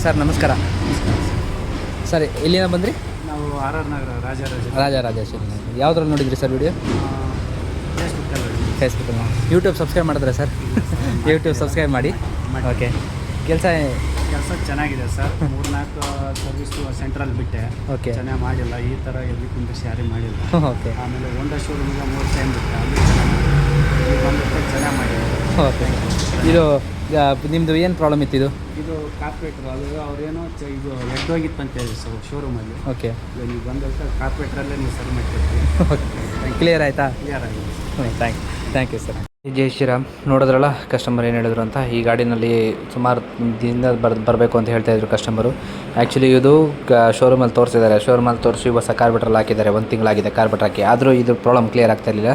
Sir ನಮಸ್ಕಾರ. Sir ಎಲ್ಲಿಂದ ಬಂದ್ರಿ? ನಾವು ಆರ್ ನಗರ ರಾಜರಾಜೇಶ್ವರಿ. ಯಾವುದ್ರಲ್ಲಿ ನೋಡಿದ್ರಿ ಸರ್ ವಿಡಿಯೋ? ಫೇಸ್ಬುಕ್ಕಲ್ಲಿ. ಯೂಟ್ಯೂಬ್ ಸಬ್ಸ್ಕ್ರೈಬ್ ಮಾಡಿದ್ರೆ ಸರ್? ಯೂಟ್ಯೂಬ್ ಸಬ್ಸ್ಕ್ರೈಬ್ ಮಾಡಿ. ಓಕೆ. ಕೆಲಸ ಚೆನ್ನಾಗಿದೆ ಸರ್. 3-4 ಸರ್ವಿಸು ಸೆಂಟ್ರಲ್ಲಿ ಬಿಟ್ಟೆ. ಓಕೆ. ಚೆನ್ನಾಗಿ ಮಾಡಿಲ್ಲ, ಈ ಥರ ಎಲ್ಲಿ ಕುಂದಿಸಿ ಯಾರಿಗೆ ಮಾಡಿಲ್ಲ. ಓಕೆ. ಆಮೇಲೆ ಹೋಂಡಾ ಶೋರೂಮಿಗೆ 3 ಟೈಮ್ ಬಿಟ್ಟೆ, ಅಲ್ಲಿ ಚೆನ್ನಾಗಿ ಮಾಡಿಲ್ಲ. ಓಕೆ. ಇದು ನಿಮ್ಮದು ಏನು ಪ್ರಾಬ್ಲಮ್ ಇತ್ತು? ಇದು ಕಾರ್ಪೊರೇಟ್ರು, ಅದು ಅವ್ರೇನೋ ಇದು ಎಡ್ಡೋಗಿತ್ತು ಹೇಳಿ ಶೋರೂಮಲ್ಲಿ. ಓಕೆ. ನೀವು ಬಂದಾಗ ಕಾರ್ಪೊರೇಟ್ರಲ್ಲೇ ನೀವು ಸರಿ ಮಾಡ್ಕೊಡ್ತೀವಿ. ಓಕೆ. ಕ್ಲಿಯರ್ ಆಯಿತಾ? ಕ್ಲಿಯರ್ ಆಗಿದೆ. Thank you sir. ಜೈ ಶ್ರೀರಾಮ್. ನೋಡಿದ್ರಲ್ಲ ಕಸ್ಟಮರ್ ಏನು ಹೇಳಿದ್ರು ಅಂತ. ಈ ಗಾಡಿನಲ್ಲಿ ಸುಮಾರು ದಿನದಿಂದ ಬರಬೇಕು ಅಂತ ಹೇಳ್ತಾಯಿದ್ರು ಕಸ್ಟಮರು. ಆ್ಯಕ್ಚುಲಿ ಇದು ಶೋರೂಮಲ್ಲಿ ತೋರಿಸಿದ್ದಾರೆ. ಶೋರೂಮಲ್ಲಿ ತೋರಿಸಿ ಹೊಸ ಕಾರ್ಬೆಟ್ರಲ್ಲಿ ಹಾಕಿದ್ದಾರೆ. 1 ತಿಂಗಳಾಗಿದೆ ಕಾರ್ಬೆಟ್ರ್ ಹಾಕಿ. ಆದರೂ ಇದು ಪ್ರಾಬ್ಲಮ್ ಕ್ಲಿಯರ್ ಆಗ್ತಾಯಿರಲಿಲ್ಲ.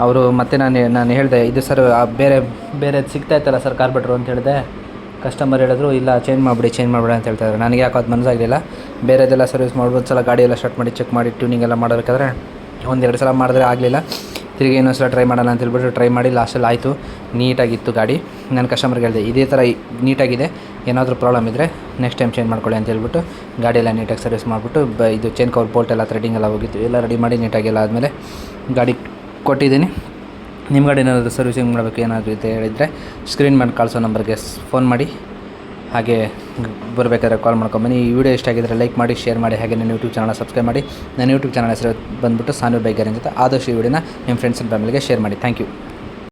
ಅವರು ಮತ್ತೆ ನಾನು ಹೇಳಿದೆ, ಇದು ಸರ್ ಬೇರೆ ಸಿಗ್ತಾಯಿತ್ತಲ್ಲ ಸರ್ ಕಾರ್ಬೆಟ್ರು ಅಂತ ಹೇಳಿದೆ. ಕಸ್ಟಮರ್ ಹೇಳಿದ್ರು ಇಲ್ಲ ಚೇಂಜ್ ಮಾಡಿಬಿಡಿ ಅಂತ ಹೇಳ್ತಾಯಿದ್ರು. ನನಗೆ ಯಾಕೆ ಅದು ಮನಸ್ಸಾಗಲಿಲ್ಲ. ಬೇರೆದೆಲ್ಲ ಸರ್ವಿಸ್ ಮಾಡ್ಬೋದು ಸಲ ಗಾಡಿ ಎಲ್ಲ ಸ್ಟಾರ್ಟ್ ಮಾಡಿ ಚೆಕ್ ಮಾಡಿ ಟ್ಯೂನಿಂಗ್ ಎಲ್ಲ ಮಾಡಬೇಕಾದ್ರೆ 1-2 ಸಲ ಮಾಡಿದ್ರೆ ಆಗಲಿಲ್ಲ. ತಿರುಗಿ ಇನ್ನೊಂದು ಸಲ ಟ್ರೈ ಮಾಡೋಣ ಅಂತ ಹೇಳ್ಬಿಟ್ಟು ಟ್ರೈ ಮಾಡಿ ಲಾಸ್ಟಲ್ಲಿ ಆಯಿತು. ನೀಟಾಗಿತ್ತು ಗಾಡಿ. ನಾನು ಕಸ್ಟಮರ್ಗೆ ಹೇಳಿದೆ ಇದೇ ಥರ ನೀಟಾಗಿದೆ, ಏನಾದರೂ ಪ್ರಾಬ್ಲಮ್ ಇದ್ದರೆ ನೆಕ್ಸ್ಟ್ ಟೈಮ್ ಚೇಂಜ್ ಮಾಡ್ಕೊಳ್ಳಿ ಅಂತ ಹೇಳ್ಬಿಟ್ಟು ಗಾಡಿ ಎಲ್ಲ ನೀಟಾಗಿ ಸರ್ವಿಸ್ ಮಾಡಿಬಿಟ್ಟು ಇದು ಚೈನ್ ಕವರ್ ಬೋಲ್ಟ್ ಎಲ್ಲ ಥ್ರೆಡಿಂಗ್ ಎಲ್ಲ ಹೋಗಿತ್ತು, ಎಲ್ಲ ರೆಡಿ ಮಾಡಿ ನೀಟಾಗೆಲ್ಲ ಆದಮೇಲೆ ಗಾಡಿ ಕೊಟ್ಟಿದ್ದೀನಿ. ನಿಮ್ಮ ಗಾಡಿ ಏನಾದರೂ ಸರ್ವಿಸಿಂಗ್ ಮಾಡಬೇಕು ಏನಾದರೂ ಇದೆ ಹೇಳಿದರೆ ಸ್ಕ್ರೀನ್ ಮಾಡಿ ಕಳಿಸೋ ನಂಬರ್ಗೆ ಫೋನ್ ಮಾಡಿ, ಹಾಗೆ ಬರಬೇಕಾದ್ರೆ ಕಾಲ್ ಮಾಡ್ಕೊಂಬನ್ನಿ. ಈ ವಿಡಿಯೋ ಇಷ್ಟ ಆಗಿದ್ದರೆ ಲೈಕ್ ಮಾಡಿ, ಶೇರ್ ಮಾಡಿ, ಹಾಗೆ ನನ್ನ ಯೂಟ್ಯೂಬ್ ಚಾನಲ್ ಸಬ್ಸ್ಕ್ರೈಬ್ ಮಾಡಿ. ನನ್ನ ಯೂಟ್ಯೂಬ್ ಚಾನಲ್ ಹೆಸರು ಬಂದುಬಿಟ್ಟು ಸಾನು ಬೈಕ್ ಗ್ಯಾರೇಜ್ ಅಂತ. ಆದಷ್ಟು ಈ ವಿಡಿಯೋನ ನಿಮ್ಮ ಫ್ರೆಂಡ್ಸ್ ಆ್ಯಂಡ್ ಫ್ಯಾಮಿಲಿಗೆ ಶೇರ್ ಮಾಡಿ. Thank you.